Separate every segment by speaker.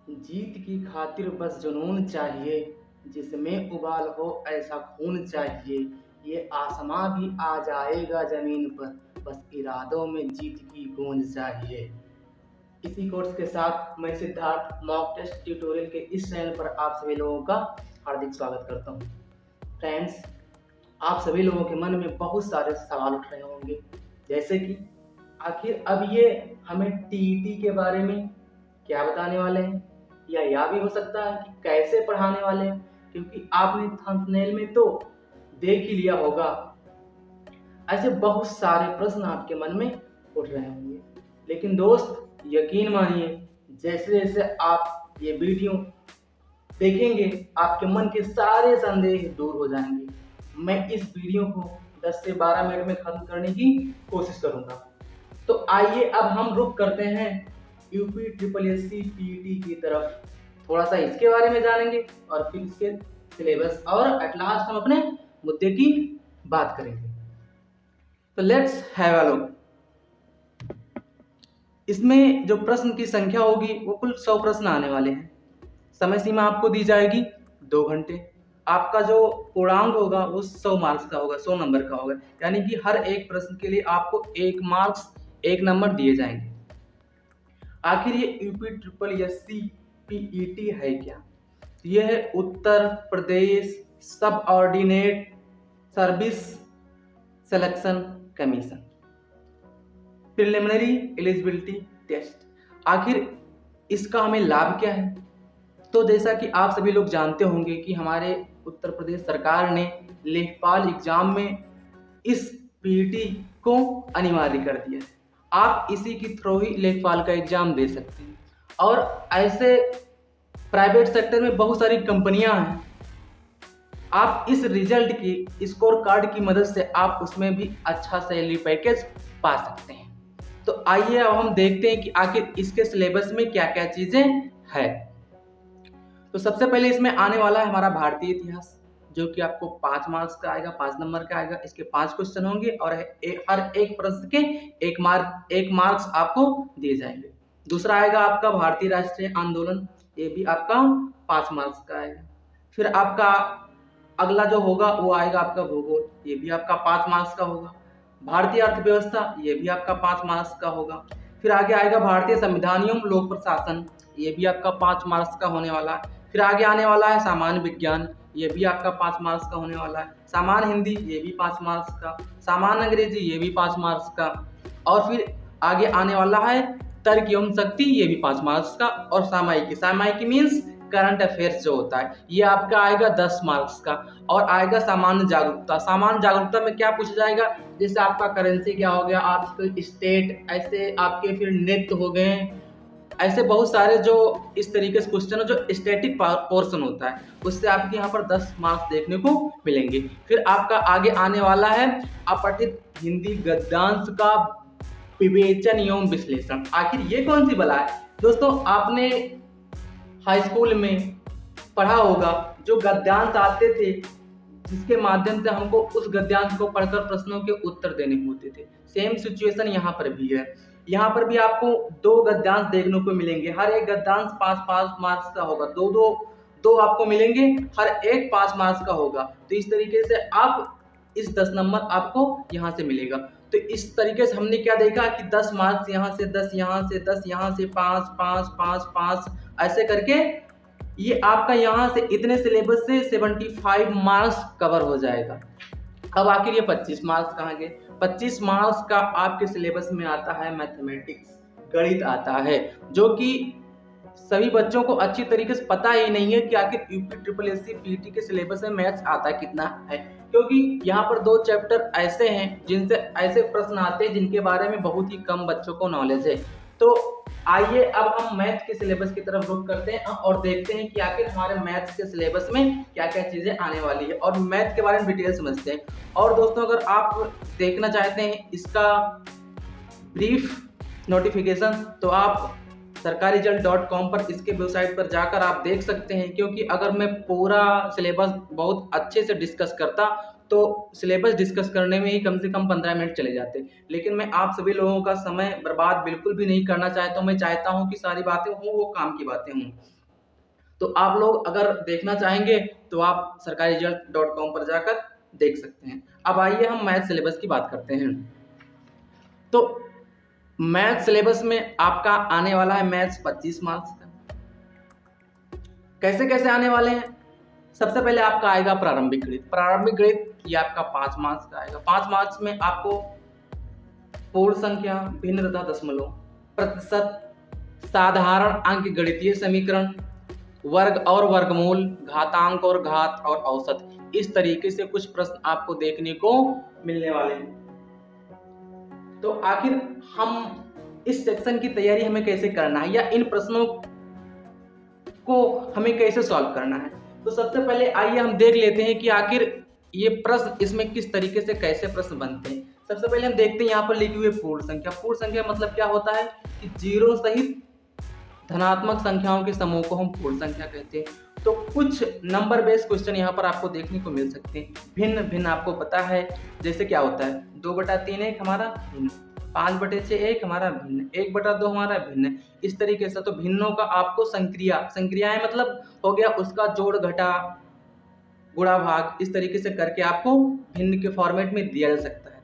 Speaker 1: जीत की खातिर बस जुनून चाहिए, जिसमें उबाल हो ऐसा खून चाहिए। ये आसमां भी आ जाएगा जमीन पर, बस इरादों में जीत की गूंज चाहिए। इसी कोर्स के साथ मैं सिद्धार्थ मॉक टेस्ट ट्यूटोरियल के इस चैनल पर आप सभी लोगों का हार्दिक स्वागत करता हूँ। फ्रेंड्स, आप सभी लोगों के मन में बहुत सारे सवाल उठ रहे होंगे, जैसे कि आखिर अब ये हमें टीईटी के बारे में क्या बताने वाले हैं, या यह भी हो सकता है कि कैसे पढ़ाने वाले हैं, क्योंकि आपने थंबनेल में तो देख ही लिया होगा। ऐसे बहुत सारे प्रश्न आपके मन में उठ रहे होंगे, लेकिन दोस्त यकीन मानिए, जैसे जैसे आप ये वीडियो देखेंगे आपके मन के सारे संदेह दूर हो जाएंगे। मैं इस वीडियो को 10 से 12 मिनट में खत्म करने की कोशिश करूंगा। तो आइए अब हम रुख करते हैं UP triple S C PET की तरफ। थोड़ा सा इसके बारे में जानेंगे और फिर इसके सिलेबस और एट लास्ट हम अपने मुद्दे की बात करेंगे। तो लेट्स हैव अ लुक। इसमें जो प्रश्न की संख्या होगी वो कुल 100 प्रश्न आने वाले हैं। समय सीमा आपको दी जाएगी 2 घंटे। आपका जो पूर्णांक होगा वो 100 मार्क्स का होगा, 100 नंबर का होगा, यानी कि हर एक प्रश्न के लिए आपको 1 मार्क्स 1 नंबर दिए जाएंगे। आखिर ये UP triple S C PET है क्या? यह है Uttar Pradesh subordinate service selection commission preliminary eligibility test. आखिर इसका हमें लाभ क्या है? तो जैसा कि आप सभी लोग जानते होंगे कि हमारे उत्तर प्रदेश सरकार ने लेखपाल एग्जाम में इस पीईटी को अनिवार्य कर दिया है। आप इसी की थ्रू ही लेखपाल का एग्जाम दे सकते हैं। और ऐसे प्राइवेट सेक्टर में बहुत सारी कंपनियां हैं, आप इस रिजल्ट की स्कोर कार्ड की मदद से आप उसमें भी अच्छा सैलरी पैकेज पा सकते हैं। तो आइए अब हम देखते हैं कि आखिर इसके सिलेबस में क्या क्या चीजें हैं। तो सबसे पहले इसमें आने वाला है हमारा भारतीय इतिहास, जो कि आपको 5 मार्क्स का आएगा, 5 नंबर का आएगा। इसके 5 क्वेश्चन होंगे और हर एक प्रश्न के 1 मार्क्स आपको दिए जाएंगे। दूसरा आएगा आपका भारतीय राष्ट्रीय आंदोलन, ये भी आपका 5 मार्क्स का आएगा। फिर आपका अगला जो होगा वो आएगा आपका भूगोल, ये भी आपका 5 मार्क्स का होगा। भारतीय अर्थव्यवस्था, ये भी आपका 5 मार्क्स का होगा। फिर आगे आएगा भारतीय संविधान एवं लोक प्रशासन, ये भी आपका 5 मार्क्स का होने वाला है। फिर आगे आने वाला है सामान्य विज्ञान, ये भी आपका 5 मार्क्स का होने वाला है। सामान्य हिंदी, ये भी 5 मार्क्स का। सामान्य अंग्रेजी, ये भी 5 मार्क्स का। और फिर आगे आने वाला है तर्क एवं शक्ति, ये भी 5 मार्क्स का। और सामायिकी मीन्स करंट अफेयर्स जो होता है, ये आपका आएगा 10 मार्क्स का। और आएगा सामान्य जागरूकता। सामान्य जागरूकता में क्या पूछा जाएगा? जैसे आपका करेंसी क्या हो गया, आपके स्टेट, ऐसे आपके फिर नृत्य हो गए, ऐसे बहुत सारे जो इस तरीके से क्वेश्चन जो स्टैटिक पोर्शन होता है, उससे आपके यहाँ पर 10 मार्क्स देखने को मिलेंगे। फिर आपका आगे आने वाला है अपठित हिंदी गद्यांश का विवेचन एवं विश्लेषण। आखिर ये कौन सी बला है? दोस्तों, आपने हाई स्कूल में पढ़ा होगा, जो गद्यांश आते थे, जिसके माध्यम से हमको उस गद्यांश को पढ़कर प्रश्नों के उत्तर देने होते थे। सेम सिचुएशन यहाँ पर भी है। यहाँ पर भी आपको 2 गद्यांश देखने को मिलेंगे। हर एक गद्यांश 5 मार्क्स का होगा। दो आपको मिलेंगे, हर एक 5 मार्क्स का होगा। तो इस तरीके से आप इस 10 नंबर आपको यहाँ से मिलेगा। तो इस तरीके से हमने क्या देखा कि 10 मार्क्स यहाँ से, 10 यहाँ से, 10 यहाँ से, 5 5 5 5 ऐसे करके ये आपका यहाँ से इतने सिलेबस से 75 मार्क्स कवर हो जाएगा। अब आखिर ये 25 मार्क्स कहाँ गए? 25 मार्क्स का आपके सिलेबस में आता है मैथमेटिक्स, गणित आता है, जो कि सभी बच्चों को अच्छी तरीके से पता ही नहीं है कि आखिर UP triple S C PET के सिलेबस में मैथ्स आता कितना है। क्योंकि यहाँ पर 2 चैप्टर ऐसे हैं जिनसे ऐसे प्रश्न आते हैं जिनके बारे में बहुत ही कम बच्चों को नॉलेज है। तो आइए अब हम मैथ के सिलेबस की तरफ रुख करते हैं और देखते हैं कि आखिर हमारे मैथ्स के सिलेबस में क्या क्या चीजें आने वाली है और मैथ के बारे में डिटेल समझते हैं। और दोस्तों, अगर आप देखना चाहते हैं इसका ब्रीफ नोटिफिकेशन, तो आप sarkariresult.com पर इसके वेबसाइट पर जाकर आप देख सकते हैं। क्योंकि अगर मैं पूरा सिलेबस बहुत अच्छे से डिस्कस करता तो सिलेबस डिस्कस करने में ही कम से कम 15 मिनट चले जाते। लेकिन मैं आप सभी लोगों का समय बर्बाद बिल्कुल भी नहीं करना चाहता हूँ। मैं चाहता हूँ कि सारी बातें हों वो काम की बातें हों। तो आप लोग अगर देखना चाहेंगे तो आप sarkariresult.com पर जाकर देख सकते हैं। अब आइए हम मैथ सिलेबस की बात करते हैं। तो मैथ सिलेबस में आपका आने वाला है मैथ्स 25 मार्क्स का। कैसे कैसे आने वाले हैं? सबसे पहले आपका आएगा प्रारंभिक गणित। प्रारंभिक गणित ये आपका 5 मार्क्स का आएगा। 5 मार्क्स में आपको पूर्ण संख्या, भिन्न तथा दशमलव, प्रतिशत, साधारण अंक गणितीय समीकरण, वर्ग और वर्गमूल, घातांक और घात और औसत, इस तरीके से कुछ प्रश्न आपको देखने को मिलने वाले हैं। तो आखिर हम इस सेक्शन की तैयारी हमें कैसे करना है या इन प्रश्नों को हमें कैसे सॉल्व करना है? तो सबसे पहले आइए हम देख लेते हैं कि आखिर ये प्रश्न इसमें किस तरीके से कैसे प्रश्न बनते हैं। सबसे पहले हम देखते हैं यहाँ पर लिखी हुई पूर्ण संख्या। पूर्ण संख्या मतलब क्या होता है कि जीरो सहित धनात्मक संख्याओं के समूह को हम पूर्ण संख्या कहते हैं। तो कुछ नंबर बेस्ड क्वेश्चन यहाँ पर आपको देखने को मिल सकते हैं। भिन्न भिन्न आपको पता है, जैसे क्या होता है 2/3 एक हमारा भिन्न, 5/6 एक हमारा भिन्न, 1/2 हमारा भिन्न, इस तरीके से। तो भिन्नों का आपको संक्रियाएं मतलब हो गया उसका जोड़ घटा गुणा भाग, इस तरीके से करके आपको भिन्न के फॉर्मेट में दिया जा सकता है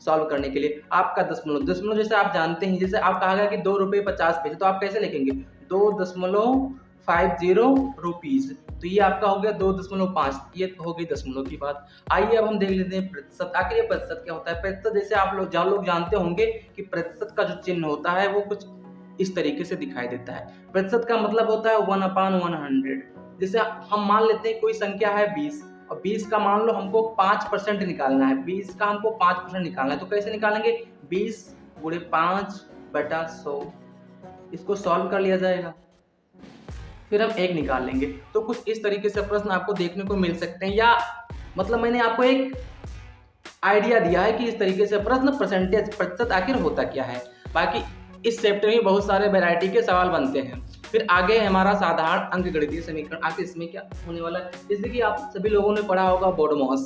Speaker 1: सॉल्व करने के लिए। आपका दशमलव जैसे आप जानते हैं, जैसे आप कहा गया कि 2 रुपये 50 पैसे, तो आप कैसे लिखेंगे 2.50 रुपीज, तो ये आपका हो गया 2.5, ये हो गई दशमलव की बात। आइए अब हम देख लेते हैं प्रतिशत। आखिर ये प्रतिशत क्या होता है? प्रतिशत जैसे आप लोग जानते होंगे कि प्रतिशत का जो चिन्ह होता है वो कुछ इस तरीके से दिखाई देता है। प्रतिशत का मतलब होता है 1/100। जैसे हम मान लेते हैं कोई संख्या है 20 और 20 का मान लो हमको 5% निकालना है, 20 का हमको 5% निकालना है, तो कैसे निकालेंगे 20 × 5/100, इसको सॉल्व कर लिया जाएगा, फिर हम 1 निकाल लेंगे। तो कुछ इस तरीके से प्रश्न आपको देखने को मिल सकते हैं, या मतलब मैंने आपको एक आइडिया दिया है कि इस तरीके से प्रश्न परसेंटेज प्रतिशत आखिर होता क्या है। बाकी इस चैप्टर में बहुत सारे वैरायटी के सवाल बनते हैं। फिर आगे है हमारा साधारण अंक गणितीय समीकरण। आखिर इसमें क्या होने वाला है? जैसे कि आप सभी लोगों ने पढ़ा होगा BODMAS,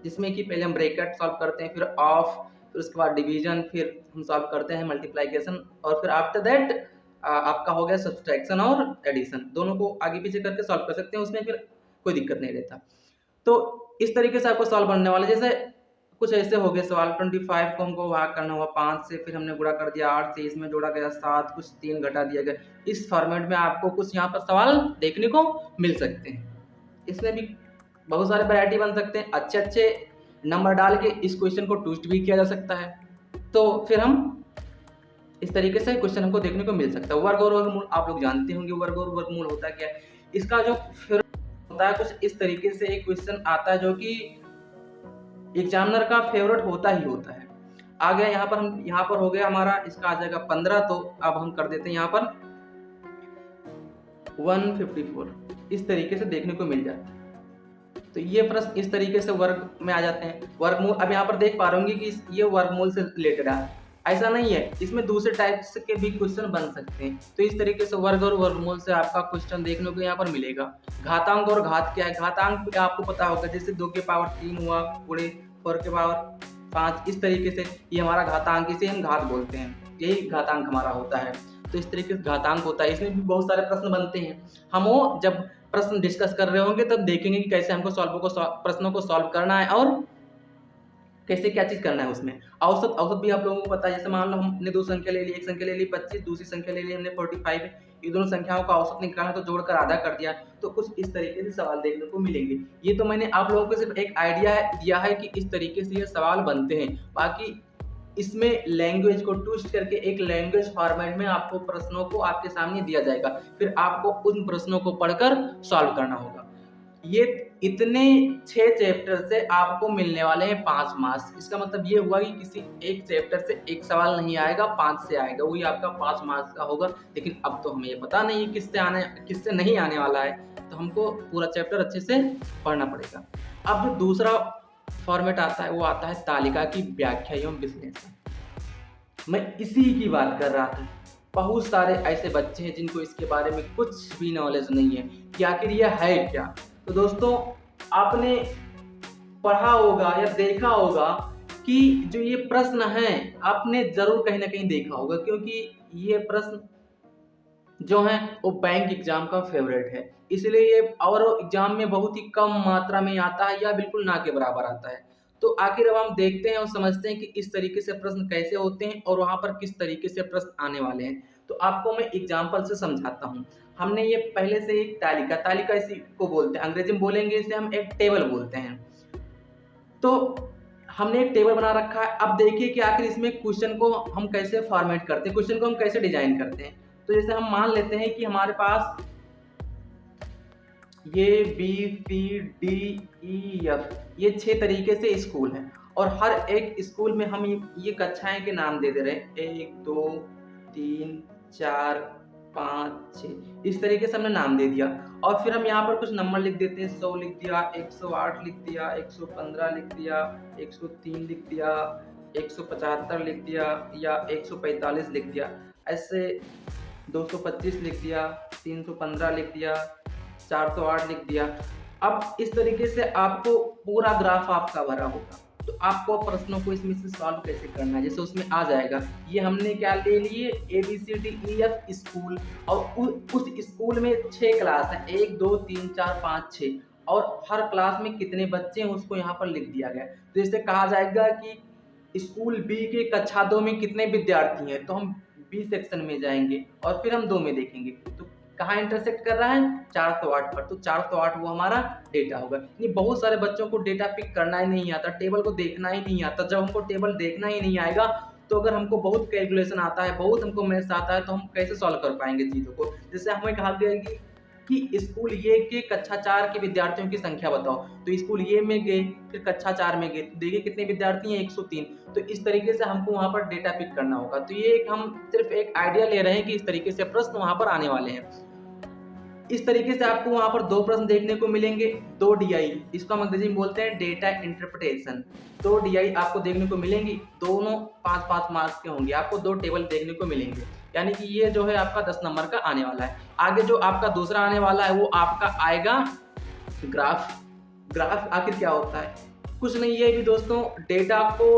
Speaker 1: जिसमें कि पहले हम ब्रैकेट सॉल्व करते हैं, फिर ऑफ, फिर उसके बाद डिवीजन, फिर हम सॉल्व करते हैं मल्टीप्लिकेशन, और फिर आफ्टर दैट आपका हो गया सब्सट्रैक्शन और एडिशन। दोनों को आगे पीछे करके सॉल्व कर सकते हैं, उसमें फिर कोई दिक्कत नहीं रहता। तो इस तरीके से आपको सॉल्व बनने वाले, जैसे कुछ ऐसे हो गए सवाल 25 को हमको भाग करना हुआ 5 से, फिर हमने गुणा कर दिया 8 से, इसमें जोड़ा गया 7, कुछ 3 घटा दिया गया। इस फॉर्मेट में आपको कुछ यहाँ पर सवाल देखने को मिल सकते हैं। इसमें भी बहुत सारे वैरायटी बन सकते हैं। अच्छे नंबर डाल के इस क्वेश्चन को ट्विस्ट भी किया जा सकता है। तो फिर हम इस तरीके से क्वेश्चन हमको देखने को मिल सकता है। वर्ग और वर्गमूल आप लोग जानते होंगे, वर्ग और वर्गमूल होता क्या है। इसका जो फिर होता है कुछ इस तरीके से एक क्वेश्चन आता है जो कि एग्जामिनर का फेवरेट होता ही होता है। आ गया यहाँ पर हो गया हमारा, इसका आ जाएगा 15, तो अब हम कर देते हैं यहाँ पर 154, इस तरीके से देखने को मिल जाता है। तो ये प्रश्न इस तरीके से वर्ग में आ जाते हैं। वर्गमूल अब यहाँ पर देख पा रहे होंगे कि ये वर्गमूल से रिलेटेड है, ऐसा नहीं है, इसमें दूसरे टाइप्स के भी क्वेश्चन बन सकते हैं। तो इस तरीके से वर्ग और वर्गमूल से आपका क्वेश्चन देखने को यहाँ पर मिलेगा। घातांक और घात क्या है? घातांक आपको पता होगा, जैसे 2 की पावर 3 हुआ, गुणे 4 की पावर 5, इस तरीके से ये हमारा घातांक, इसे हम घात बोलते हैं, यही घातांक हमारा होता है। तो इस तरीके से घातांक होता है। इसमें भी बहुत सारे प्रश्न बनते हैं। हम वो जब प्रश्न डिस्कस कर रहे होंगे तब देखेंगे कि कैसे हमको प्रश्नों को सॉल्व करना है और कैसे क्या चीज करना है उसमें। औसत भी आप लोगों को पता है। जैसे मान लो हमने 2 संख्या ले ली, एक संख्या ले ली 25, दूसरी संख्या ले ली हमने 45, ये दोनों संख्याओं का औसत निकालना, तो जोड़कर आधा कर दिया। तो कुछ इस तरीके से सवाल देखने को मिलेंगे। ये तो मैंने आप लोगों को सिर्फ एक आइडिया दिया है कि इस तरीके से ये सवाल बनते हैं। बाकी इसमें लैंग्वेज को ट्विस्ट करके एक लैंग्वेज फॉर्मेट में आपको प्रश्नों को आपके सामने दिया जाएगा, फिर आपको उन प्रश्नों को पढ़कर सॉल्व करना होगा। ये इतने 6 चैप्टर से आपको मिलने वाले हैं 5 मार्क्स। इसका मतलब ये हुआ कि किसी एक चैप्टर से एक सवाल नहीं आएगा, 5 से आएगा, वही आपका 5 मार्क्स का होगा। लेकिन अब तो हमें ये पता नहीं है किससे नहीं आने वाला है, तो हमको पूरा चैप्टर अच्छे से पढ़ना पड़ेगा। अब जो दूसरा फॉर्मेट आता है वो आता है तालिका की व्याख्या एवं विश्लेषण। मैं इसी की बात कर रहा था। बहुत सारे ऐसे बच्चे हैं जिनको इसके बारे में कुछ भी नॉलेज नहीं है कि आखिर यह है क्या। तो दोस्तों, आपने पढ़ा होगा या देखा होगा कि जो ये प्रश्न है आपने जरूर कहीं ना कहीं देखा होगा, क्योंकि ये प्रश्न जो है वो बैंक एग्जाम का फेवरेट है, इसलिए ये और एग्जाम में बहुत ही कम मात्रा में आता है या बिल्कुल ना के बराबर आता है। तो आखिर अब हम देखते हैं और समझते हैं कि इस तरीके से प्रश्न कैसे होते हैं और वहां पर किस तरीके से प्रश्न आने वाले हैं। तो आपको मैं एग्जाम्पल से समझाता हूँ। हमने ये पहले से एक तालिका तालिका इसी को बोलते हैं, अंग्रेजी में बोलेंगे इसे हम एक टेबल बोलते हैं। तो हमने एक टेबल बना रखा है। अब देखिए कि आखिर इसमें क्वेश्चन को हम कैसे फॉर्मेट करते हैं, क्वेश्चन को हम कैसे डिजाइन करते हैं। तो जैसे हम मान लेते हैं कि हमारे पास ये B C D E F ये 6 तरीके से स्कूल हैं और हर एक स्कूल में हम ये कक्षाएं के नाम दे दे रहे हैं, 1 2 3 4 5 6 इस तरीके से हमने नाम दे दिया। और फिर हम यहाँ पर कुछ नंबर लिख देते हैं, 100 लिख दिया, 108 लिख दिया, 115 लिख दिया, 103 लिख दिया, 175 लिख दिया या 145 लिख दिया, ऐसे 225 लिख दिया, 315 लिख दिया, 408 लिख दिया। अब इस तरीके से आपको पूरा ग्राफ आपका भरा होगा। तो आपको प्रश्नों को इसमें से सॉल्व कैसे करना है, जैसे उसमें आ जाएगा ये हमने क्या ले लिए ABCDEF स्कूल और उस स्कूल में 6 क्लास है, 1 2 3 4 5 6 और हर क्लास में कितने बच्चे हैं उसको यहाँ पर लिख दिया गया। तो जैसे कहा जाएगा कि स्कूल बी के कक्षा 2 में कितने विद्यार्थी हैं, तो हम बी सेक्शन में जाएंगे और फिर हम 2 में देखेंगे तो कहाँ इंटरसेक्ट कर रहा है 408 पर, तो 408 वो हमारा डेटा होगा। यानी बहुत सारे बच्चों को डेटा पिक करना ही नहीं आता, टेबल को देखना ही नहीं आता। जब हमको टेबल देखना ही नहीं आएगा तो अगर हमको बहुत कैलकुलेशन आता है, बहुत हमको मैथ्स आता है, तो हम कैसे सॉल्व कर पाएंगे चीज़ों को। जैसे हमें कहा गया कि स्कूल ये के कक्षा 4 के विद्यार्थियों की संख्या बताओ, तो स्कूल ये में गए फिर कक्षा 4 में गए, तो देखिए कितने विद्यार्थी हैं 103। तो इस तरीके से हमको वहां पर डेटा पिक करना होगा। तो ये हम सिर्फ एक आइडिया ले रहे हैं कि इस तरीके से प्रश्न वहां पर आने वाले हैं। इस तरीके से आपको वहां पर 2 प्रश्न देखने को मिलेंगे, 2 DI, इसको हम अंग्रेजी में बोलते हैं डेटा इंटरप्रिटेशन। 2 DI आपको देखने को मिलेंगी, दोनों 5-5 मार्क्स के होंगे। आपको 2 टेबल देखने को मिलेंगे, यानी कि ये जो है आपका 10 नंबर का आने वाला है। आगे जो आपका दूसरा आने वाला है वो आपका आएगा ग्राफ। ग्राफ आखिर क्या होता है, कुछ नहीं, ये भी दोस्तों डेटा को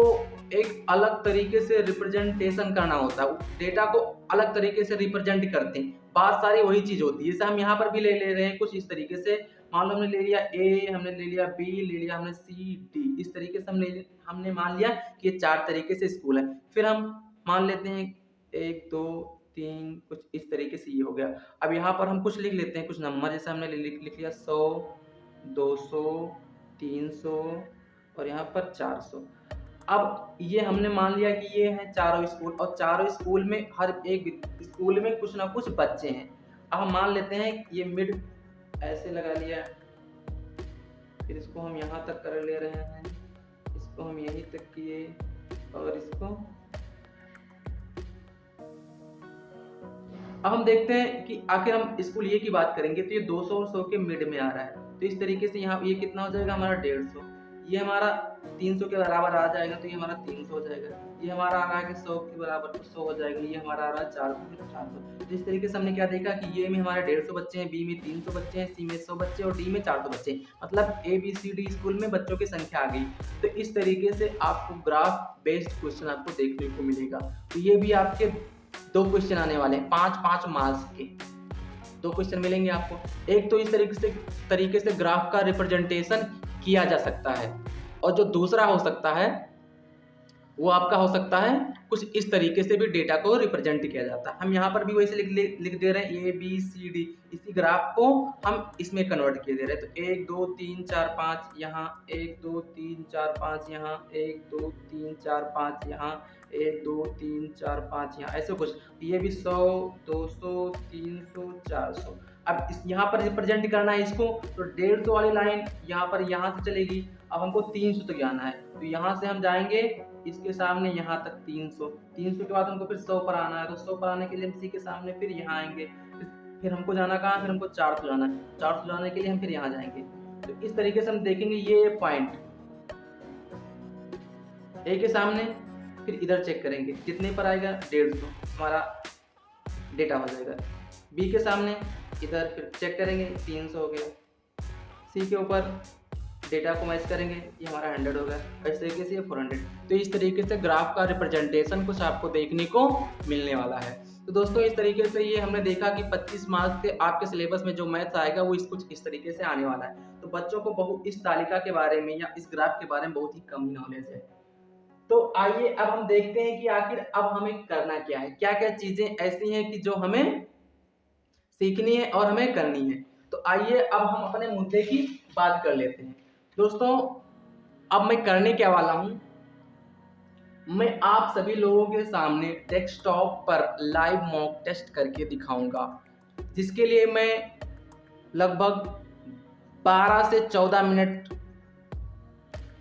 Speaker 1: एक अलग तरीके से रिप्रेजेंटेशन करना होता है, डेटा को अलग तरीके से रिप्रेजेंट करते हैं। बात सारी वही चीज होती है। जैसे हम यहाँ पर भी ले रहे हैं कुछ इस तरीके से, मान लो हमने ले लिया A, हमने ले लिया B, ले लिया हमने C D, इस तरीके से हमने मान लिया कि ये 4 तरीके से स्कूल है। फिर हम मान लेते हैं 1 2 3 कुछ इस तरीके से ये हो गया। अब यहाँ पर हम कुछ लिख लेते हैं, कुछ नंबर, जैसे हमने लिख लिया 100 200 300 और यहाँ पर 400। अब ये हमने मान लिया कि ये हैं चारों स्कूल और चारों स्कूल में हर एक स्कूल में कुछ ना कुछ बच्चे हैं। अब हम मान लेते हैं ये मिड ऐसे लगा लिया, फिर इसको हम यहाँ तक कर ले रहे हैं, इसको हम यहीं तक किए और इसको। अब हम देखते हैं कि आखिर हम स्कूल ये की बात करेंगे तो ये 200 और 100 के मिड में आ रहा है, तो इस तरीके से यहाँ ये कितना हो जाएगा हमारा 150, ये हमारा 300 के बराबर आ जाएगा तो ये हमारा 300 हो जाएगा, ये हमारा आ रहा है कि 100 के बराबर तो 100 हो जाएगा, ये हमारा आ रहा है 400 तो 400। तो इस तरीके से हमने क्या देखा कि ये में हमारे 150 बच्चे हैं, बी में 300 बच्चे हैं, सी में 100 बच्चे और डी में 400 बच्चे, मतलब ABCD स्कूल में बच्चों की संख्या आ गई। तो इस तरीके से आपको ग्राफ बेस्ड क्वेश्चन आपको देखने को मिलेगा। तो ये भी आपके 2 क्वेश्चन आने वाले हैं, 5-5 मार्क्स के 2 क्वेश्चन मिलेंगे आपको। एक तो इस तरीके से ग्राफ का रिप्रेजेंटेशन किया जा सकता है और जो दूसरा हो सकता है वो आपका हो सकता है कुछ इस तरीके से भी डेटा को रिप्रेजेंट किया जाता है। हम यहाँ पर भी वैसे लिख दे रहे हैं ABCD, इसी ग्राफ को हम इसमें कन्वर्ट किए दे रहे हैं। तो 1 2 3 4 5 यहाँ, 1 2 3 4 5 यहाँ, 1 2 3 4 5 यहाँ, 1 2 3 4 5 यहाँ, ऐसे कुछ। ये भी 100 200 300 400। अब यहाँ पर रिप्रेजेंट करना है इसको, तो 150 वाली लाइन यहाँ पर यहाँ से चलेगी। अब हमको 300 तक जाना है, तो यहाँ से हम जाएंगे इसके सामने यहाँ तक 300 के बाद हमको फिर 100 पर आना है, तो 100 पर आने के लिए हम इसी के सामने फिर यहाँ आएंगे, फिर हमको जाना कहाँ, फिर हमको 400 जाना है, 400 जाने के लिए हम फिर यहाँ जाएंगे। तो इस तरीके से हम देखेंगे ये पॉइंट A के सामने, फिर इधर चेक करेंगे कितने पर आएगा 150, हमारा डेटा हो जाएगा। B के सामने इधर फिर चेक करेंगे 300 हो गया, C के ऊपर डेटा को मैच करेंगे, ये हमारा 100 हो गया, इस तरीके से ये 400। तो इस तरीके से ग्राफ का रिप्रेजेंटेशन कुछ आपको देखने को मिलने वाला है। तो दोस्तों इस तरीके से ये हमने देखा कि 25 मार्क्स के आपके सिलेबस में जो मैथ्स आएगा वो कुछ इस तरीके से आने वाला है। तो बच्चों को बहुत इस तालिका के बारे में या इस ग्राफ के बारे में बहुत ही कम ही नॉलेज है। तो आइए अब हम देखते हैं कि आखिर अब हमें करना क्या है, क्या क्या चीजें ऐसी हैं कि जो हमें सीखनी है और हमें करनी है। तो आइए अब हम अपने मुद्दे की बात कर लेते हैं। दोस्तों अब मैं करने क्या वाला हूं, मैं आप सभी लोगों के सामने डेस्कटॉप पर लाइव मॉक टेस्ट करके दिखाऊंगा, जिसके लिए मैं लगभग 12 से 14 मिनट,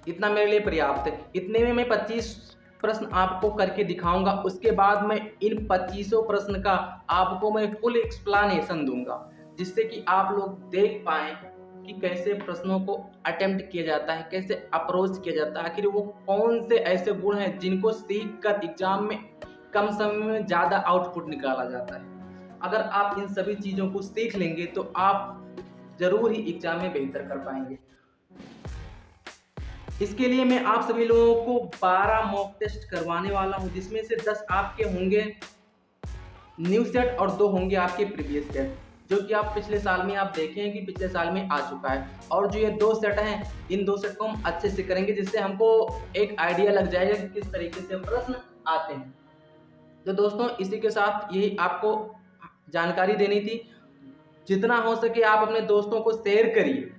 Speaker 1: इतना मेरे लिए पर्याप्त है। इतने में मैं 25 प्रश्न आपको करके दिखाऊंगा। उसके बाद मैं इन 25 प्रश्न का आपको मैं फुल एक्सप्लेनेशन दूंगा, जिससे कि आप लोग देख पाएं कि कैसे प्रश्नों को अटेम्प्ट किया जाता है, कैसे अप्रोच किया जाता है, आखिर वो कौन से ऐसे गुण हैं जिनको सीख कर एग्जाम में कम समय में ज़्यादा आउटपुट निकाला जाता है। अगर आप इन सभी चीज़ों को सीख लेंगे तो आप जरूर ही एग्जाम में बेहतर कर पाएंगे। इसके लिए मैं आप सभी लोगों को 12 मॉक टेस्ट करवाने वाला हूं, जिसमें से 10 आपके होंगे न्यू सेट और 2 होंगे आपके प्रीवियस सेट, जो कि आप पिछले साल में आप देखे हैं कि पिछले साल में आ चुका है। और जो ये 2 सेट हैं, इन 2 सेट को हम अच्छे से करेंगे, जिससे हमको एक आइडिया लग जाएगा कि किस तरीके से प्रश्न आते हैं। तो दोस्तों इसी के साथ यही आपको जानकारी देनी थी। जितना हो सके आप अपने दोस्तों को शेयर करिए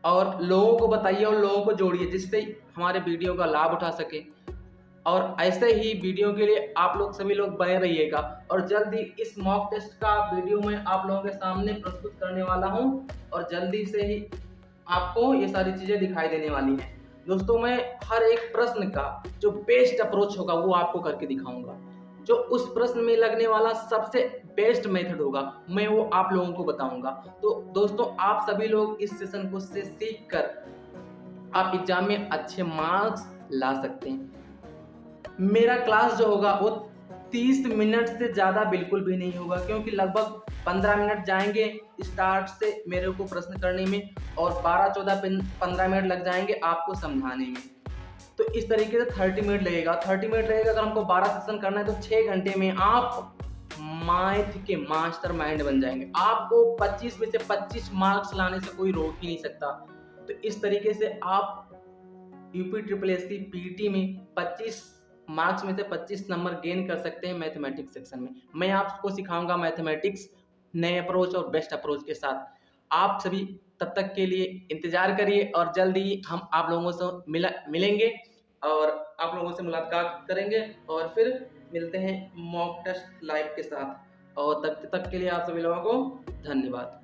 Speaker 1: और लोगों को बताइए और लोगों को जोड़िए, जिससे हमारे वीडियो का लाभ उठा सके। और ऐसे ही वीडियो के लिए आप लोग सभी लोग बने रहिएगा, और जल्दी इस मॉक टेस्ट का वीडियो मैं आप लोगों के सामने प्रस्तुत करने वाला हूं, और जल्दी से ही आपको ये सारी चीज़ें दिखाई देने वाली हैं। दोस्तों मैं हर एक प्रश्न का जो बेस्ट अप्रोच होगा वो आपको करके दिखाऊंगा। जो उस प्रश्न में लगने वाला सबसे बेस्ट मेथड होगा मैं वो आप लोगों को बताऊंगा। तो दोस्तों आप सभी लोग इस सेशन को से सीख कर आप एग्जाम में अच्छे मार्क्स ला सकते हैं। मेरा क्लास जो होगा वो 30 मिनट से ज़्यादा बिल्कुल भी नहीं होगा, क्योंकि लगभग 15 मिनट जाएंगे स्टार्ट से मेरे को प्रश्न करने में, और 12-14-15 मिनट लग जाएंगे आपको समझाने में। तो इस तरीके से 30 मिनट लगेगा। 30 मिनट लगेगा, अगर हमको 12 सेशन करना है तो 6 घंटे में आप मैथ के मास्टर माइंड बन जाएंगे। आपको 25 में से 25 मार्क्स लाने से कोई रोक ही नहीं सकता। तो इस तरीके से आप UPSSC PET में 25 मार्क्स में से 25 नंबर गेन कर सकते हैं मैथमेटिक्स सेक्शन में। मैं आपको सिखाऊंगा मैथमेटिक्स नए अप्रोच और बेस्ट अप्रोच के साथ। आप सभी तब तक के लिए इंतजार करिए, और जल्दी हम आप लोगों से मिलेंगे और आप लोगों से मुलाकात करेंगे, और फिर मिलते हैं मॉक टेस्ट लाइव के साथ। और तब तक के लिए आप सभी लोगों को धन्यवाद।